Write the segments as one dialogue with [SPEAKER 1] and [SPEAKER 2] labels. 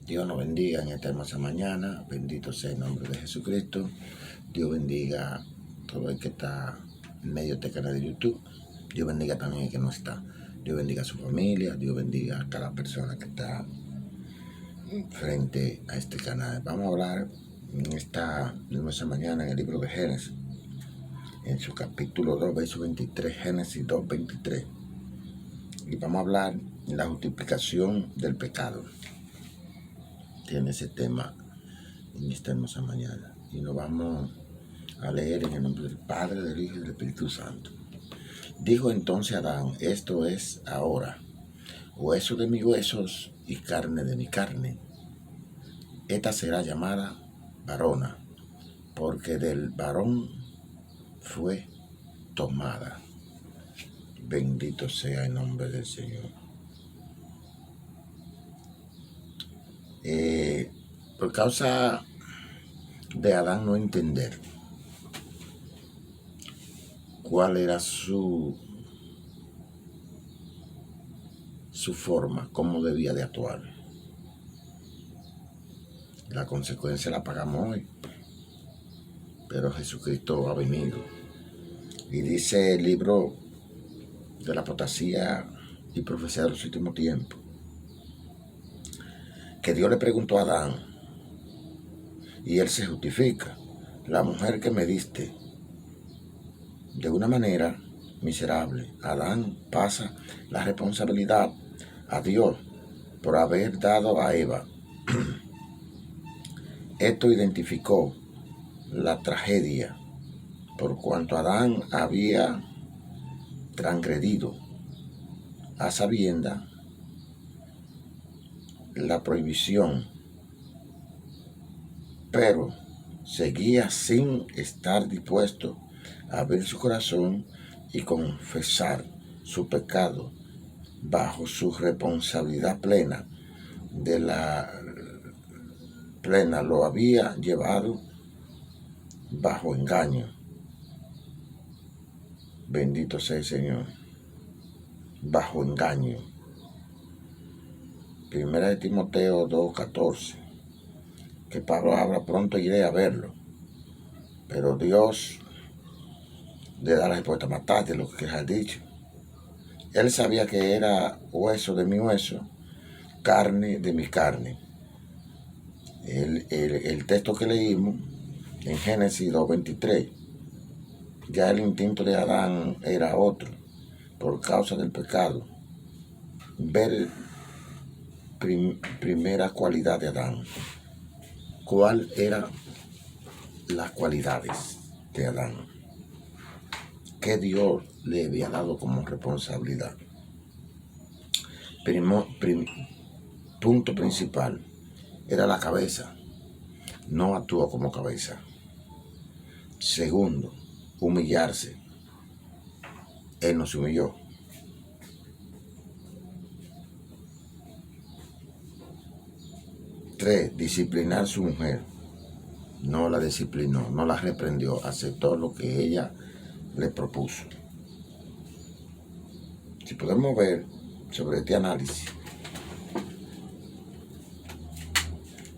[SPEAKER 1] Dios nos bendiga en esta hermosa mañana. Bendito sea el nombre de Jesucristo. Dios bendiga a todo el que está en medio de este canal de YouTube. Dios bendiga también el que no está. Dios bendiga a su familia. Dios bendiga a cada persona que está frente a este canal. Vamos a hablar en esta hermosa mañana en el libro de Génesis, en su capítulo 2, verso 23, Génesis 2, 23. Y vamos a hablar de la justificación del pecado. Tiene ese tema en esta hermosa mañana. Y nos vamos a leer en el nombre del Padre, del Hijo y del Espíritu Santo. Dijo entonces Adán: esto es ahora hueso de mis huesos y carne de mi carne. Esta será llamada varona, porque del varón fue tomada. Bendito sea el nombre del Señor. Por causa de Adán no entender cuál era su forma, cómo debía de actuar. La consecuencia la pagamos hoy, pero Jesucristo ha venido. Y dice el libro de la profecía y profecía de los últimos tiempos, que Dios le preguntó a Adán, y él se justifica: la mujer que me diste, de una manera miserable. Adán pasa la responsabilidad a Dios por haber dado a Eva. Esto identificó la tragedia por cuanto Adán había transgredido a sabienda la prohibición, pero seguía sin estar dispuesto a abrir su corazón y confesar su pecado bajo su responsabilidad plena. Lo había llevado bajo engaño. Bendito sea el Señor. Bajo engaño. Primera de Timoteo 2:14, que Pablo habla: pronto iré a verlo, pero Dios le da la respuesta: matate lo que has dicho. Él sabía que era hueso de mi hueso, carne de mi carne. El texto que leímos en Génesis 2:23, ya el instinto de Adán era otro, por causa del pecado. Ver primera cualidad de Adán. ¿Cuál eran las cualidades de Adán que Dios le había dado como responsabilidad? Punto principal, era la cabeza. No actuó como cabeza. Segundo, humillarse. Él no se humilló. 3, disciplinar a su mujer. No la disciplinó, no la reprendió, aceptó lo que ella le propuso. Si podemos ver sobre este análisis,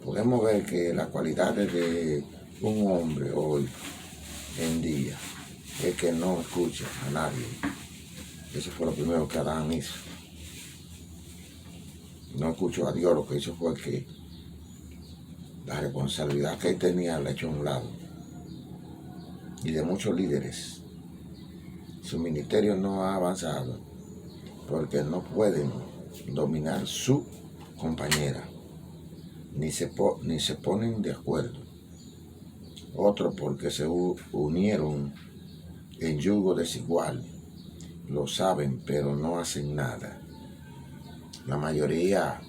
[SPEAKER 1] podemos ver que las cualidades de un hombre hoy en día es que no escucha a nadie. Eso fue lo primero que Adán hizo. No escuchó a Dios. Lo que hizo fue que la responsabilidad que él tenía la echó a un lado. Y de muchos líderes, su ministerio no ha avanzado porque no pueden dominar su compañera, ni se ponen de acuerdo. Otro porque se unieron en yugo desigual. Lo saben, pero no hacen nada. La mayoría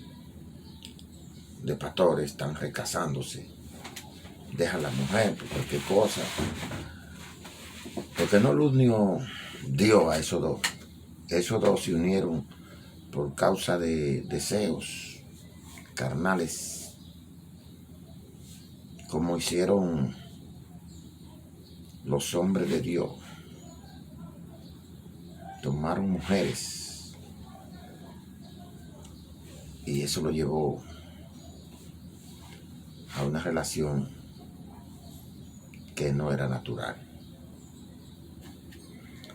[SPEAKER 1] de pastores están recasándose. Dejan a la mujer por cualquier cosa. Porque no lo unió Dios a esos dos. Esos dos se unieron por causa de deseos carnales, como hicieron los hombres de Dios. Tomaron mujeres y eso lo llevó a una relación que no era natural.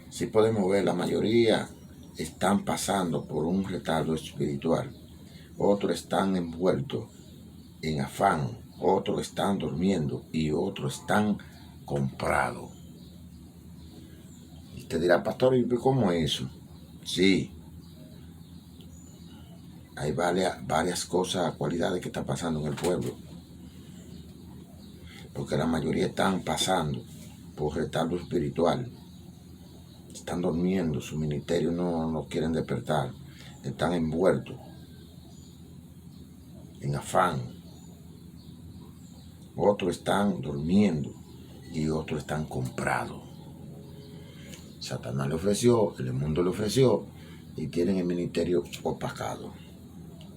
[SPEAKER 1] Si podemos ver, la mayoría están pasando por un retardo espiritual, otros están envueltos en afán, otros están durmiendo y otros están comprados. Y te dirá, pastor, ¿y cómo es eso? Sí, hay varias cosas, cualidades que están pasando en el pueblo, porque la mayoría están pasando por retardo espiritual, están durmiendo, su ministerio no quieren despertar, están envueltos en afán, otros están durmiendo y otros están comprados. Satanás le ofreció, el mundo le ofreció y tienen el ministerio opacado.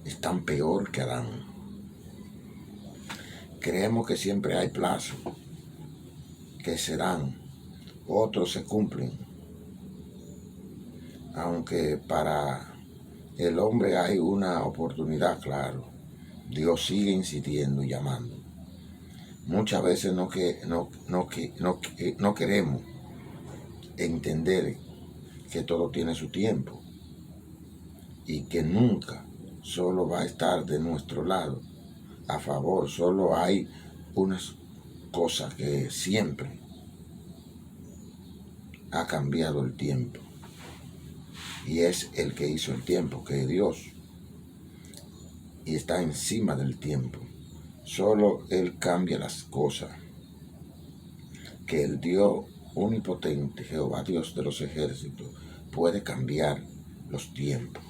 [SPEAKER 1] Están peor que Adán. Creemos que siempre hay plazos, que serán, otros se cumplen. Aunque para el hombre hay una oportunidad, claro, Dios sigue insistiendo y llamando. Muchas veces no queremos entender que todo tiene su tiempo y que nunca solo va a estar de nuestro lado a favor. Solo hay unas cosas que siempre ha cambiado el tiempo, y es el que hizo el tiempo, que es Dios, y está encima del tiempo. Solo Él cambia las cosas, que el Dios omnipotente, Jehová Dios de los ejércitos, puede cambiar los tiempos.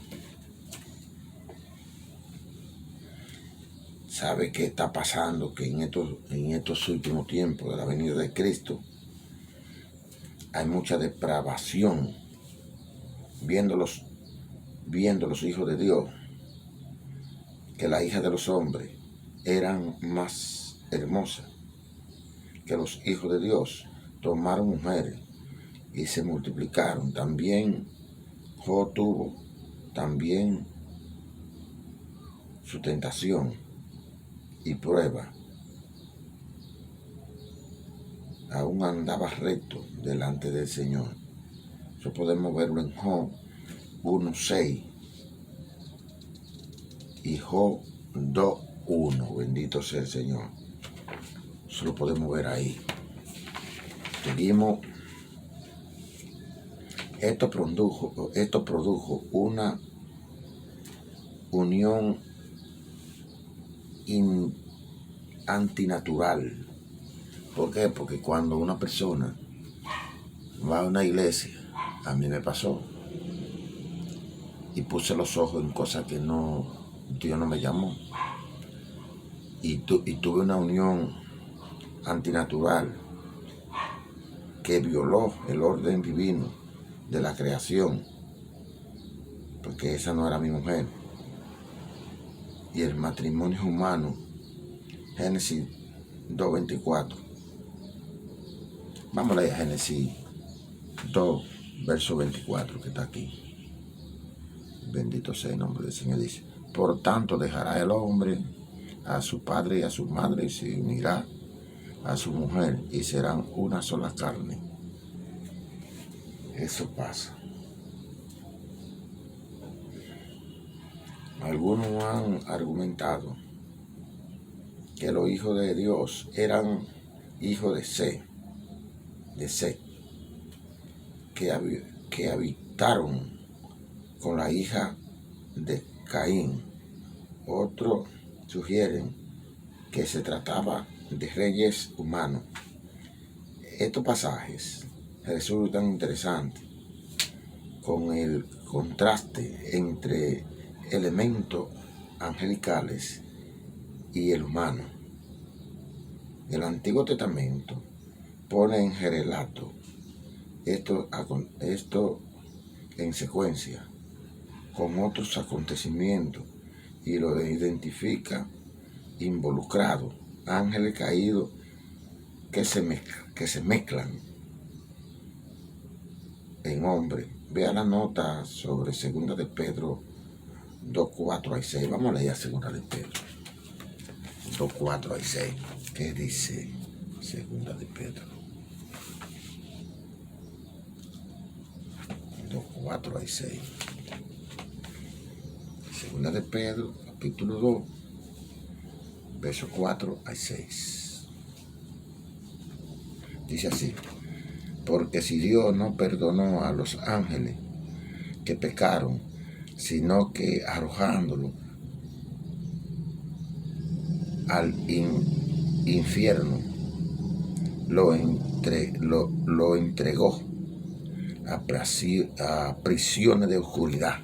[SPEAKER 1] ¿Sabe qué está pasando? Que en estos últimos tiempos de la venida de Cristo hay mucha depravación, viendo los hijos de Dios, que las hijas de los hombres eran más hermosas que los hijos de Dios. Tomaron mujeres y se multiplicaron. También Job tuvo también su tentación y prueba. Aún andaba recto delante del Señor. Eso podemos verlo en Job 1:6 y Job 2:1. Bendito sea el Señor. Eso lo podemos ver ahí. Seguimos. Esto produjo una unión antinatural. ¿Por qué? Porque cuando una persona va a una iglesia, a mí me pasó, y puse los ojos en cosas que Dios no me llamó, y tuve una unión antinatural que violó el orden divino de la creación, porque esa no era mi mujer. Y el matrimonio humano, Génesis 2:24. Vamos a leer Génesis 2, verso 24, que está aquí. Bendito sea el nombre del Señor. Dice: por tanto dejará el hombre a su padre y a su madre y se unirá a su mujer y serán una sola carne. Eso pasa. Algunos han argumentado que los hijos de Dios eran hijos de Set, que habitaron con la hija de Caín. Otros sugieren que se trataba de reyes humanos. Estos pasajes resultan interesantes con el contraste entre elementos angelicales y el humano. El Antiguo Testamento pone en relato esto en secuencia con otros acontecimientos y lo identifica involucrado, ángeles caídos que se mezclan en hombres. Vea la nota sobre 2 de Pedro 2:4-6. Vamos a leer 2 de Pedro 2, 4 al 6. ¿Qué dice Segunda de Pedro? 2, 4 al 6. Segunda de Pedro, capítulo 2, verso 4 al 6. Dice así: porque si Dios no perdonó a los ángeles que pecaron, sino que arrojándolo al infierno, lo entregó a prisiones de oscuridad,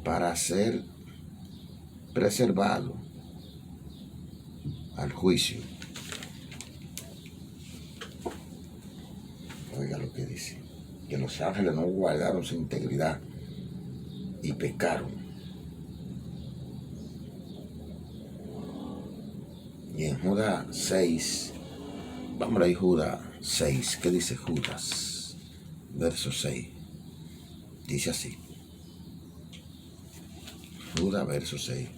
[SPEAKER 1] para ser preservado al juicio. Oiga lo que dice, que los ángeles no guardaron su integridad y pecaron. Y en Judas 6, vamos a ir Judas 6, ¿qué dice Judas? Verso 6, dice así. Judas, verso 6.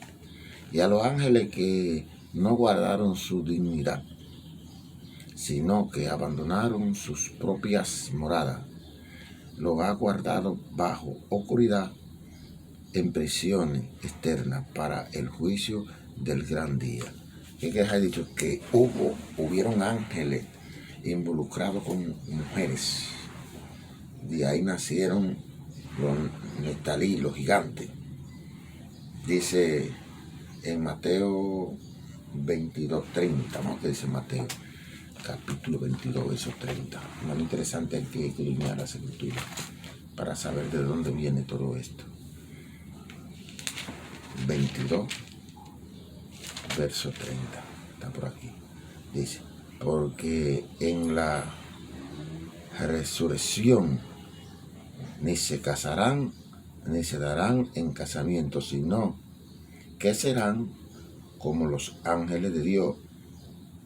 [SPEAKER 1] Y a los ángeles que no guardaron su dignidad, sino que abandonaron sus propias moradas, los ha guardado bajo oscuridad en prisiones externas para el juicio del gran día. ¿Qué les ha dicho? Que hubieron ángeles involucrados con mujeres. De ahí nacieron los Neftalí, los gigantes. Dice en Mateo 22:30, vamos a dice Mateo, capítulo 22, verso 30. Lo interesante es que hay que iluminar la escritura para saber de dónde viene todo esto. 22, verso 30, está por aquí. Dice: porque en la resurrección ni se casarán ni se darán en casamiento, sino que serán como los ángeles de Dios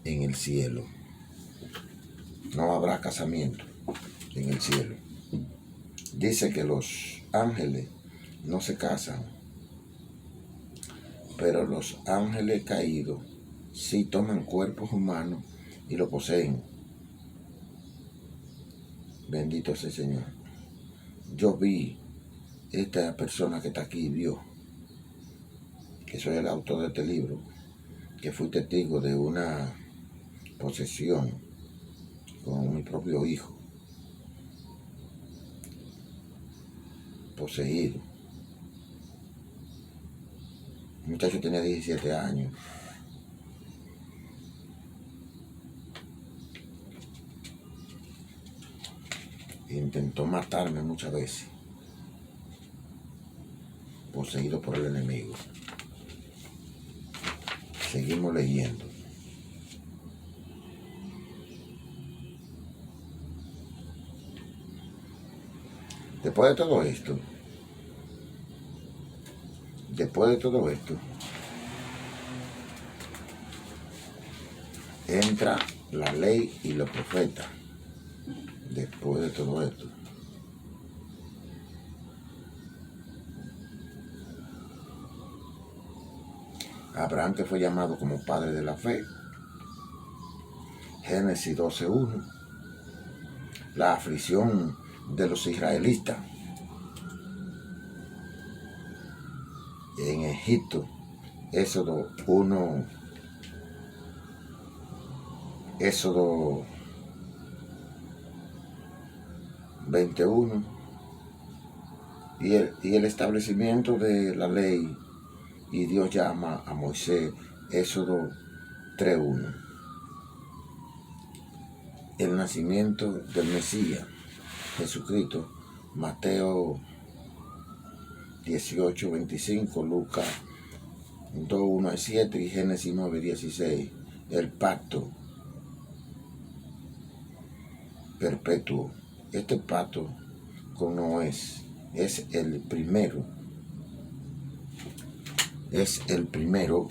[SPEAKER 1] en el cielo. No habrá casamiento en el cielo. Dice que los ángeles no se casan, pero los ángeles caídos sí toman cuerpos humanos y lo poseen. Bendito sea el Señor. Yo vi, esta persona que está aquí vio, que soy el autor de este libro, que fui testigo de una posesión con mi propio hijo, poseído. El muchacho tenía 17 años. Intentó matarme muchas veces, poseído por el enemigo. Seguimos leyendo. Después de todo esto, entra la ley y los profetas. Después de todo esto, Abraham, que fue llamado como padre de la fe. Génesis 12:1. La aflicción de los israelitas en Egipto. Éxodo 1. Éxodo 21. Y el establecimiento de la ley. Y Dios llama a Moisés. Éxodo 3:1. El nacimiento del Mesías, Jesucristo. Mateo 18:25, Lucas 2:1-7 y Génesis 9:16. El pacto perpetuo. Este pacto con Noé es el primero. Es el primero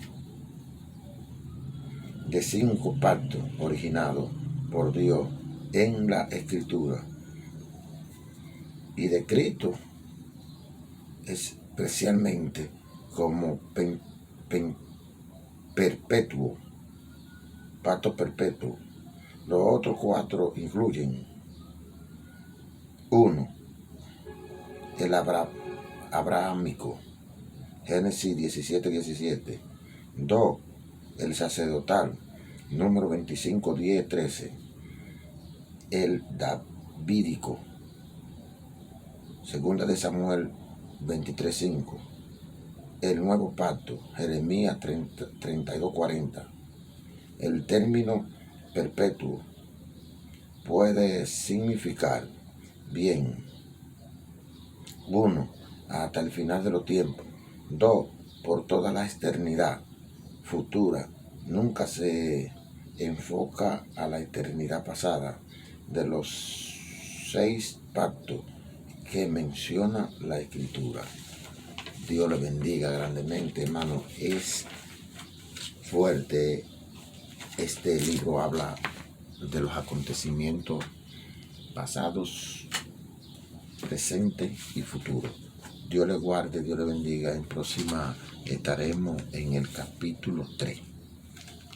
[SPEAKER 1] de 5 pactos originados por Dios en la Escritura. Y de Cristo es especialmente como perpetuo, pacto perpetuo. Los otros 4 incluyen: 1. El abrahámico, Génesis 17:17. 2. El sacerdotal, número 25, 10, 13. El davídico, segunda de Samuel 23:5. El nuevo pacto, Jeremías 32:40. El término perpetuo puede significar bien: 1. Hasta el final de los tiempos. 2. Por toda la eternidad futura. Nunca se enfoca a la eternidad pasada de los 6 pactos que menciona la Escritura. Dios le bendiga grandemente, hermano. Es fuerte. Este libro habla de los acontecimientos pasados, presentes y futuros. Dios le guarde, Dios le bendiga. En próxima estaremos en el capítulo 3.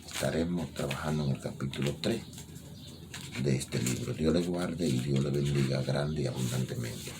[SPEAKER 1] Estaremos trabajando en el capítulo 3 de este libro. Dios le guarde y Dios le bendiga grande y abundantemente.